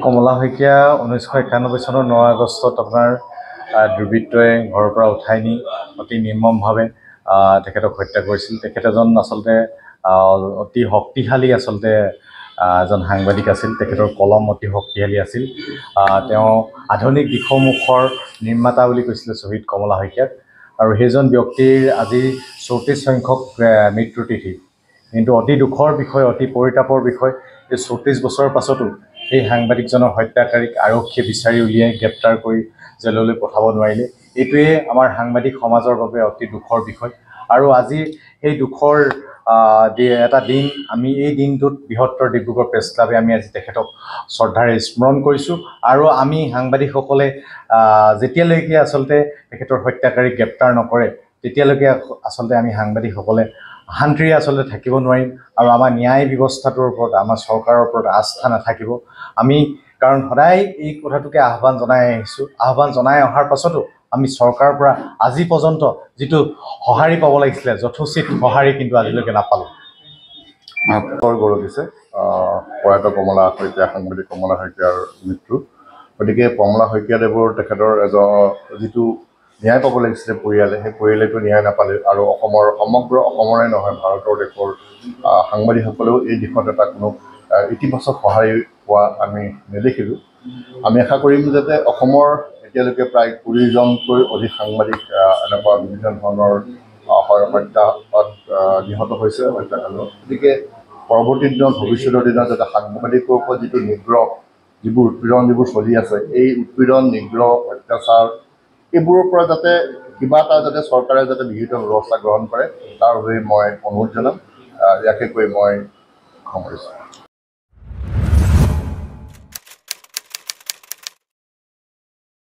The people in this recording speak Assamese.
কমলা শইকীয়া 1991 চনৰ 9 আগষ্টত আপোনাৰ দুৰ্বৃত্তই ঘৰৰ পৰা উঠাই নি অতি নিৰ্মমভাৱে তেখেতক হত্যা কৰিছিল। তেখেত এজন আচলতে অতি শক্তিশালী আচলতে এজন সাংবাদিক আছিল। তেখেতৰ কলম অতি শক্তিশালী আছিল। তেওঁ আধুনিক দিশসমূহৰ নিৰ্মাতা বুলি কৈছিলে শ্বহীদ কমলা শইকীয়াক। আৰু সেইজন ব্যক্তিৰ আজি 34 সংখ্যক মৃত্যুৰ তিথি। কিন্তু অতি দুখৰ বিষয়, অতি পৰিতাপৰ বিষয়, এই 34 বছৰৰ পাছতো এই সাংবাদিকজনৰ হত্যাকাৰীক আৰক্ষীয়ে বিচাৰি উলিয়াই গ্ৰেপ্তাৰ কৰি জেললৈ পঠাব নোৱাৰিলে। এইটোৱে আমাৰ সাংবাদিক সমাজৰ বাবে অতি দুখৰ বিষয়। আৰু আজি এই দুখৰ এটা দিন, আমি এই দিনটোত বৃহত্তৰ ডিব্ৰুগড় প্ৰেছ ক্লাবে আমি আজি তেখেতক শ্ৰদ্ধাৰে স্মৰণ কৰিছোঁ। আৰু আমি সাংবাদিকসকলে যেতিয়ালৈকে আচলতে তেখেতৰ হত্যাকাৰীক গ্ৰেপ্তাৰ নকৰে, তেতিয়ালৈকে আচলতে আমি সাংবাদিকসকলে শান্তিৰে আচলতে থাকিব নোৱাৰিম। আৰু আমাৰ ন্যায় ব্যৱস্থাটোৰ ওপৰত, আমাৰ চৰকাৰৰ ওপৰত আস্থা নাথাকিব। আমি কাৰণ সদায় এই কথাটোকে আহ্বান জনাই আহিছোঁ। আহ্বান জনাই অহাৰ পাছতো আমি চৰকাৰৰ পৰা আজি পৰ্যন্ত যিটো সঁহাৰি পাব লাগিছিলে, যথোচিত সঁহাৰি কিন্তু আজিলৈকে নাপালোঁ। গৌৰৱ দিছে প্ৰয়াত কমলা শইকীয়া, সাংবাদিক কমলা শইকীয়াৰ মৃত্যু। গতিকে কমলা শইকীয়াদেৱৰ তেখেতৰ যিটো ন্যায় পাব লাগিছিলে পৰিয়ালে, সেই পৰিয়ালেতো ন্যায় নাপালে। আৰু সমগ্ৰ অসমৰে নহয়, ভাৰতৰ দেশৰ সাংবাদিকসকলেও এই দিশত এটা কোনো ইতিবাচক সঁহাৰি পোৱা আমি নেদেখিলোঁ। আমি আশা কৰিম যাতে অসমৰ এতিয়ালৈকে প্ৰায় 20জনকৈ অধিক সাংবাদিক এনেকুৱা বিভিন্ন ধৰণৰ হত্যাত নিহত হৈছে হত্যাকাণ্ডত। গতিকে পৰৱৰ্তী দিনত, ভৱিষ্যতৰ দিনত যাতে সাংবাদিকৰ ওপৰত যিটো নিগ্ৰহ, যিবোৰ উৎপীড়ন যিবোৰ চলি আছে, এই উৎপীড়ন, নিগ্ৰহ, অত্যাচাৰ এইবোৰৰ পৰা যাতে কিবা এটা যাতে চৰকাৰে যাতে বিহিত ব্যৱস্থা গ্ৰহণ কৰে, তাৰ বাবে মই অনুৰোধ জনাম। ইয়াকে কৈ মই সামৰিছোঁ।